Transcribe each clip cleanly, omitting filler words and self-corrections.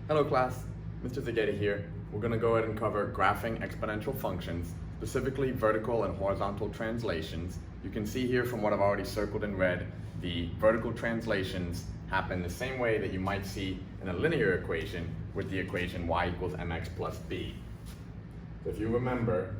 Hello class, Mr. Zageta here. We're going to go ahead and cover graphing exponential functions, specifically vertical and horizontal translations. You can see here from what I've already circled in red, the vertical translations happen the same way that you might see in a linear equation with the equation y equals mx plus b. So if you remember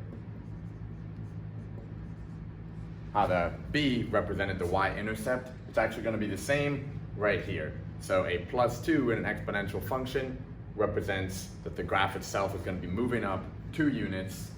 how the b represented the y-intercept, it's actually going to be the same right here. So a plus 2 in an exponential function represents that the graph itself is going to be moving up 2 units,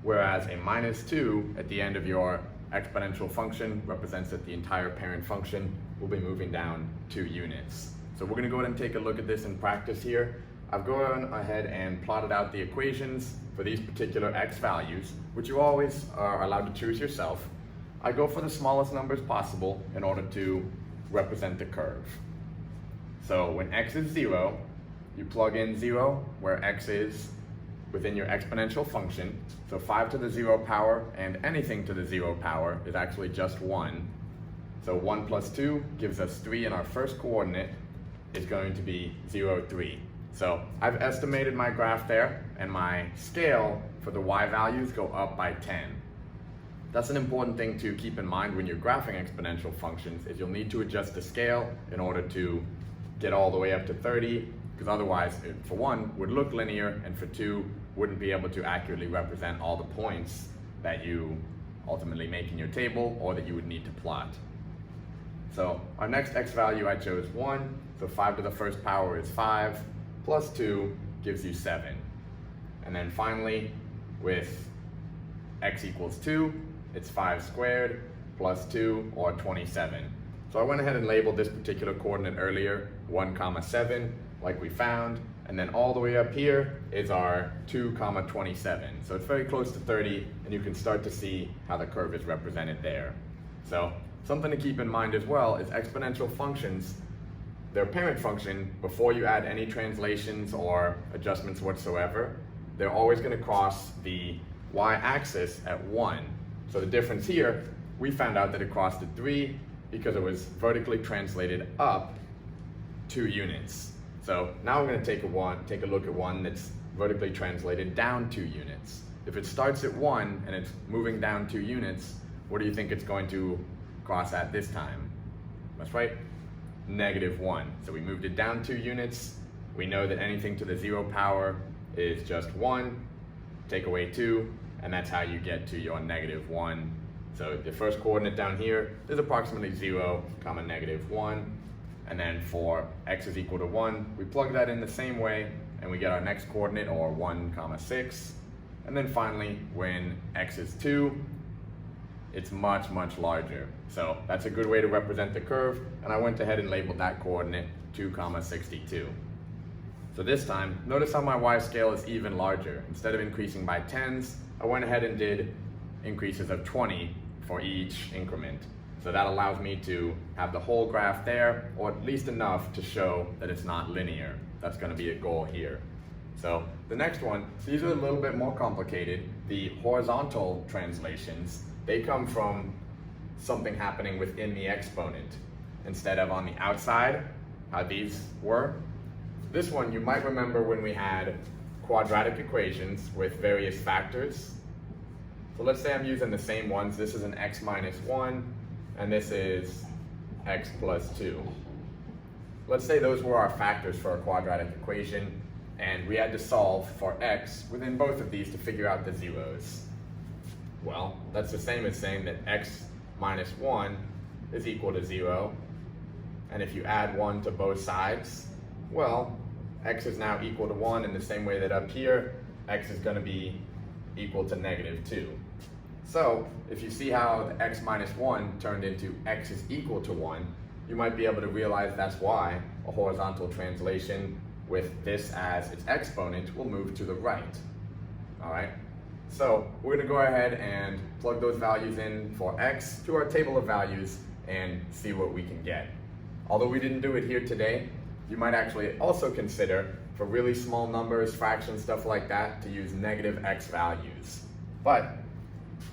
whereas a minus 2 at the end of your exponential function represents that the entire parent function will be moving down 2 units. So we're going to go ahead and take a look at this in practice here. I've gone ahead and plotted out the equations for these particular x values, which you always are allowed to choose yourself. I go for the smallest numbers possible in order to represent the curve. So when x is 0, you plug in 0 where x is within your exponential function. So 5 to the 0 power and anything to the 0 power is actually just 1. So 1 plus 2 gives us 3, and our first coordinate is going to be 0, 3. So I've estimated my graph there, and my scale for the y values go up by 10. That's an important thing to keep in mind when you're graphing exponential functions, is you'll need to adjust the scale in order to get all the way up to 30, because otherwise, for one, would look linear, and for two, wouldn't be able to accurately represent all the points that you ultimately make in your table or that you would need to plot. So our next x value, I chose 1, so 5 to the first power is 5, plus 2 gives you 7. And then finally, with x equals 2, it's 5 squared plus 2, or 27. So I went ahead and labeled this particular coordinate earlier, 1, 7, like we found, and then all the way up here is our 2, 27. So it's very close to 30, and you can start to see how the curve is represented there. So something to keep in mind as well is exponential functions, their parent function, before you add any translations or adjustments whatsoever, they're always going to cross the y-axis at 1. So the difference here, we found out that it crossed at 3 because it was vertically translated up 2 units. So now we're going to take a look at one that's vertically translated down 2 units. If it starts at 1 and it's moving down 2 units, what do you think it's going to cross at this time? That's right, -1. So we moved it down 2 units. We know that anything to the 0 power is just 1, take away 2, and that's how you get to your -1. So the first coordinate down here is approximately 0, -1. And then for x is equal to 1, we plug that in the same way, and we get our next coordinate, or 1, 6. And then finally, when x is 2, it's much, much larger. So that's a good way to represent the curve, and I went ahead and labeled that coordinate 2, 62. So this time, notice how my y scale is even larger. Instead of increasing by 10s, I went ahead and did increases of 20 for each increment. So that allows me to have the whole graph there, or at least enough to show that it's not linear. That's going to be a goal here. So the next one, these are a little bit more complicated. The horizontal translations, they come from something happening within the exponent instead of on the outside, how these were. This one, you might remember when we had quadratic equations with various factors. So let's say I'm using the same ones. This is an x minus 1, and this is x plus 2. Let's say those were our factors for a quadratic equation, and we had to solve for x within both of these to figure out the zeros. Well, that's the same as saying that x minus 1 is equal to 0, and if you add 1 to both sides, well, x is now equal to 1 in the same way that up here, x is going to be equal to -2. So if you see how the x minus 1 turned into x is equal to 1, you might be able to realize that's why a horizontal translation with this as its exponent will move to the right. All right, so we're going to go ahead and plug those values in for x to our table of values and see what we can get. Although we didn't do it here today, you might actually also consider, for really small numbers, fractions, stuff like that, to use -x values. But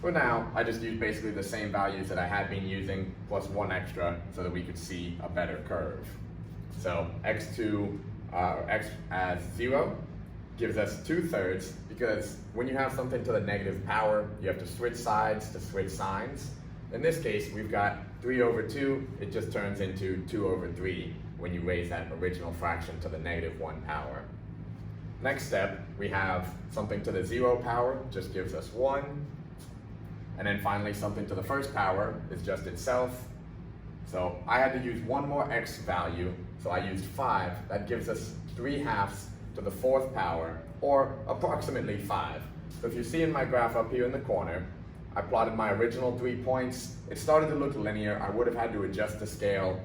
for now, I just used basically the same values that I had been using, plus 1 extra, so that we could see a better curve. So x to x as 0 gives us 2/3, because when you have something to the negative power, you have to switch sides to switch signs. In this case, we've got 3/2, it just turns into 2/3 when you raise that original fraction to the -1 power. Next step, we have something to the 0 power, just gives us 1. And then finally, something to the first power is just itself. So I had to use one more x value, so I used 5. That gives us 3/2 to the 4th power, or approximately 5. So if you see in my graph up here in the corner, I plotted my original 3 points. It started to look linear. I would have had to adjust the scale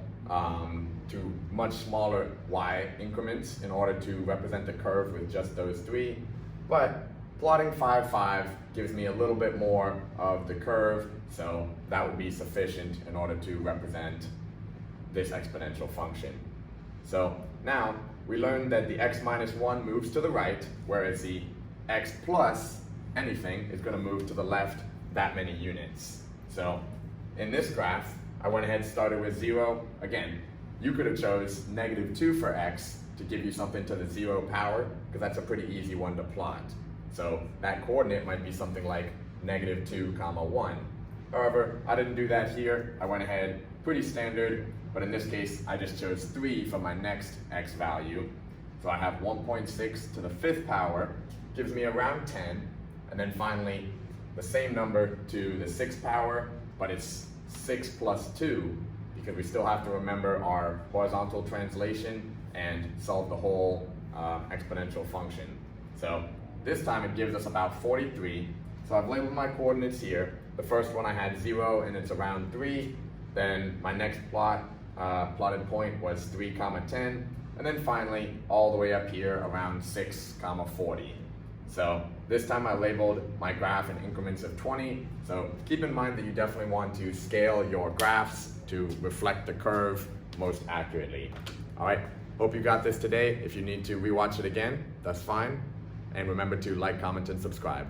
to much smaller y increments in order to represent the curve with just those 3. But plotting 5, 5 gives me a little bit more of the curve, so that would be sufficient in order to represent this exponential function. So now we learned that the x minus 1 moves to the right, whereas the x plus anything is going to move to the left that many units. So in this graph, I went ahead and started with 0. Again, you could have chose -2 for x to give you something to the 0 power, because that's a pretty easy one to plot. So that coordinate might be something like -2, 1. However, I didn't do that here. I went ahead, pretty standard, but in this case, I just chose 3 for my next x value. So I have 1.6 to the 5th power, gives me around 10. And then finally, the same number to the 6th power, but it's 6 plus 2, because we still have to remember our horizontal translation and solve the whole exponential function. So this time it gives us about 43. So I've labeled my coordinates here. The first one I had 0 and it's around 3. Then my next plotted point was 3, 10. And then finally, all the way up here around 6, 40. So this time I labeled my graph in increments of 20. So keep in mind that you definitely want to scale your graphs to reflect the curve most accurately. All right, hope you got this today. If you need to rewatch it again, that's fine. And remember to like, comment, and subscribe.